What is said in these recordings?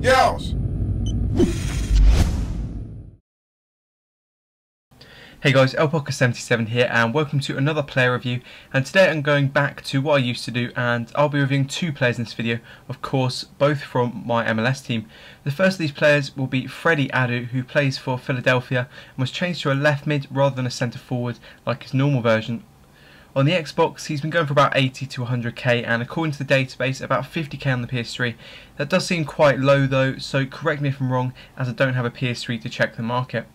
Yells! Hey guys, LPodcast77 here and welcome to another player review, and today I'm going back to what I used to do and I'll be reviewing two players in this video, of course both from my MLS team. The first of these players will be Freddie Adu, who plays for Philadelphia and was changed to a left mid rather than a centre forward like his normal version. On the Xbox he's been going for about 80 to 100k, and according to the database about 50k on the PS3. That does seem quite low though, so correct me if I'm wrong as I don't have a PS3 to check the market.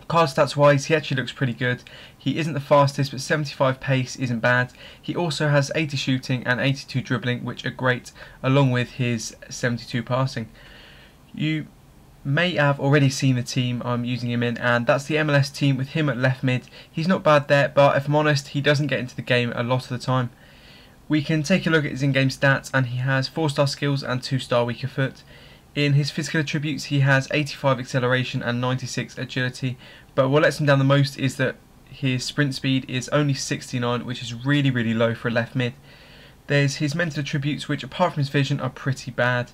Card stats wise, he actually looks pretty good. He isn't the fastest, but 75 pace isn't bad. He also has 80 shooting and 82 dribbling, which are great, along with his 72 passing. You may have already seen the team I'm using him in, and that's the MLS team with him at left mid. He's not bad there, but if I'm honest, he doesn't get into the game a lot of the time. We can take a look at his in-game stats, and he has 4-star skills and 2-star weaker foot. In his physical attributes he has 85 acceleration and 96 agility, but what lets him down the most is that his sprint speed is only 69, which is really low for a left mid. There's his mental attributes, which apart from his vision are pretty bad.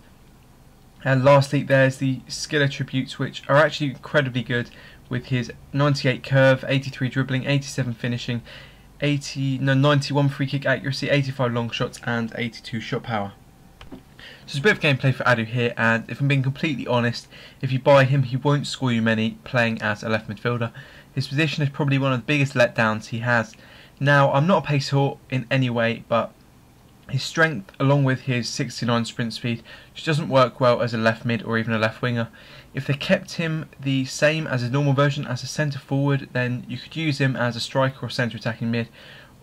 And lastly there's the skill attributes, which are actually incredibly good, with his 98 curve, 83 dribbling, 87 finishing, 91 free kick accuracy, 85 long shots and 82 shot power. So it's a bit of gameplay for Adu here, and if I'm being completely honest, if you buy him he won't score you many playing as a left midfielder. His position is probably one of the biggest letdowns he has. Now I'm not a pace whore in any way, but his strength along with his 69 sprint speed just doesn't work well as a left mid or even a left winger. If they kept him the same as his normal version as a centre forward, then you could use him as a striker or centre attacking mid,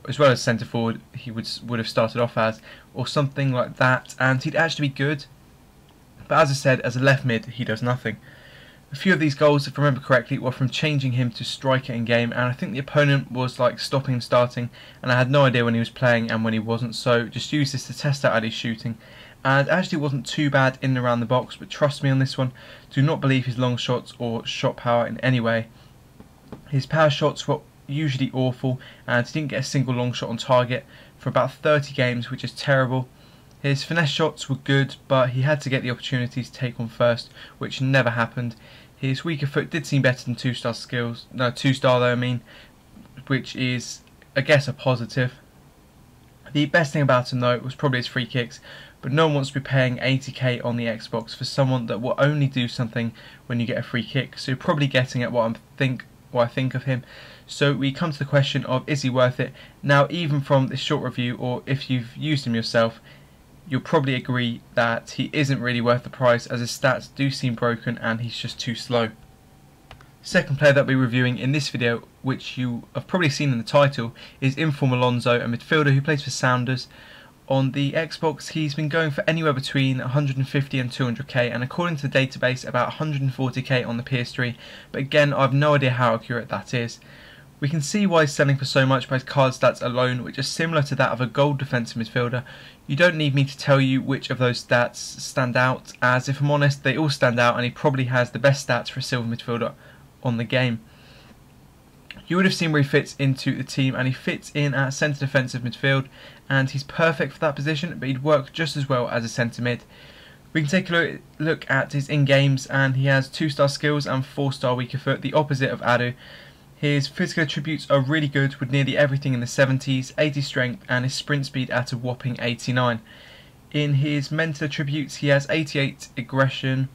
as well as centre forward he would have started off as, or something like that, and he'd actually be good. But as I said, as a left mid he does nothing. A few of these goals, if I remember correctly, were from changing him to striker in game, and I think the opponent was like stopping him starting, and I had no idea when he was playing and when he wasn't, so just used this to test out his shooting. And actually wasn't too bad in and around the box, but trust me on this one, do not believe his long shots or shot power in any way. His power shots were usually awful, and he didn't get a single long shot on target for about 30 games, which is terrible. His finesse shots were good, but he had to get the opportunity to take one first, which never happened. His weaker foot did seem better than 2-star skills, no 2-star though I mean, which is I guess a positive. The best thing about him though was probably his free kicks, but no one wants to be paying 80k on the Xbox for someone that will only do something when you get a free kick, so you're probably getting at what I think of him. So we come to the question of, is he worth it? Now even from this short review, or if you've used him yourself, you'll probably agree that he isn't really worth the price, as his stats do seem broken and he's just too slow. Second player that we'll be reviewing in this video, which you have probably seen in the title, is Inform Alonso, a midfielder who plays for Sounders. On the Xbox he's been going for anywhere between 150 and 200k, and according to the database about 140k on the PS3, but again I have no idea how accurate that is. We can see why he's selling for so much by his card stats alone, which are similar to that of a gold defensive midfielder. You don't need me to tell you which of those stats stand out, as if I'm honest they all stand out, and he probably has the best stats for a silver midfielder on the game. You would have seen where he fits into the team, and he fits in at centre defensive midfield, and he's perfect for that position, but he'd work just as well as a centre mid. We can take a look at his in-games, and he has 2-star skills and 4-star weaker foot, the opposite of Adu. His physical attributes are really good, with nearly everything in the 70s, 80 strength and his sprint speed at a whopping 89. In his mental attributes he has 88 aggression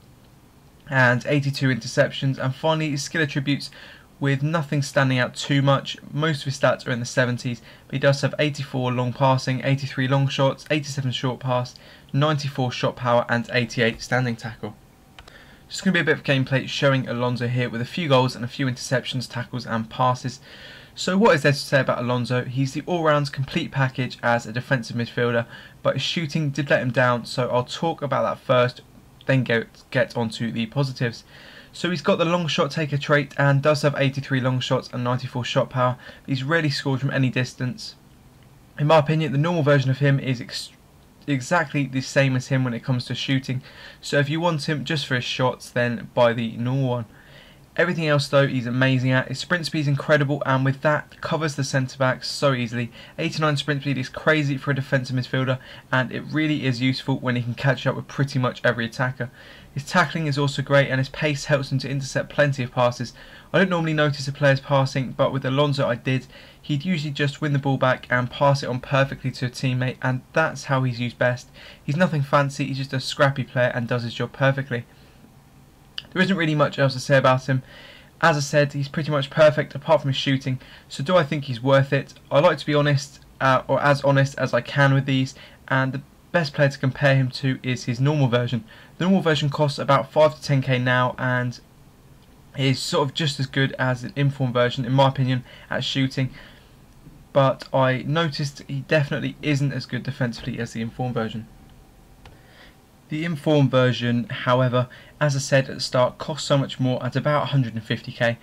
and 82 interceptions, and finally his skill attributes, with nothing standing out too much. Most of his stats are in the 70s, but he does have 84 long passing, 83 long shots, 87 short pass, 94 shot power and 88 standing tackle. Just going to be a bit of gameplay showing Alonso here with a few goals and a few interceptions, tackles and passes. So what is there to say about Alonso? He's the all-round complete package as a defensive midfielder, but his shooting did let him down, so I'll talk about that first, then get onto the positives. So he's got the long shot taker trait and does have 83 long shots and 94 shot power, but he's rarely scored from any distance. In my opinion, the normal version of him is exactly the same as him when it comes to shooting, so if you want him just for his shots then buy the normal one. Everything else though he's amazing at. His sprint speed is incredible, and with that covers the centre backs so easily. 89 sprint speed is crazy for a defensive midfielder, and it really is useful when he can catch up with pretty much every attacker. His tackling is also great, and his pace helps him to intercept plenty of passes. I don't normally notice a player's passing, but with Alonso I did. He'd usually just win the ball back and pass it on perfectly to a teammate, and that's how he's used best. He's nothing fancy, he's just a scrappy player and does his job perfectly. There isn't really much else to say about him. As I said, he's pretty much perfect apart from his shooting. So do I think he's worth it? I like to be honest, or as honest as I can with these, and the best player to compare him to is his normal version. The normal version costs about 5 to 10k now, and is sort of just as good as an informed version in my opinion at shooting, but I noticed he definitely isn't as good defensively as the informed version. The informed version, however, as I said at the start, costs so much more at about 150k. I'm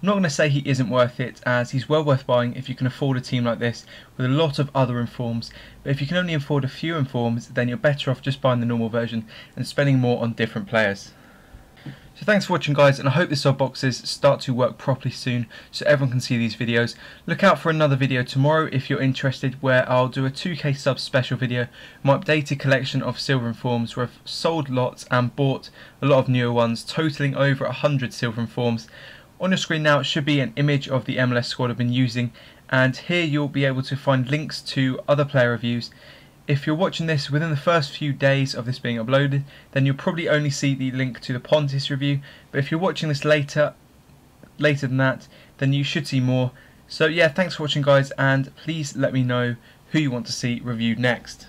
not going to say he isn't worth it, as he's well worth buying if you can afford a team like this with a lot of other informs, but if you can only afford a few informs, then you're better off just buying the normal version and spending more on different players. So thanks for watching guys, and I hope the sub boxes start to work properly soon so everyone can see these videos. Look out for another video tomorrow if you're interested, where I'll do a 2k subs special video, my updated collection of silver informs where I've sold lots and bought a lot of newer ones, totaling over 100 silver informs. On your screen now should be an image of the MLS squad I've been using, and here you'll be able to find links to other player reviews. If you're watching this within the first few days of this being uploaded, then you'll probably only see the link to the Pontis review, but if you're watching this later than that, then you should see more. So yeah, thanks for watching guys, and please let me know who you want to see reviewed next.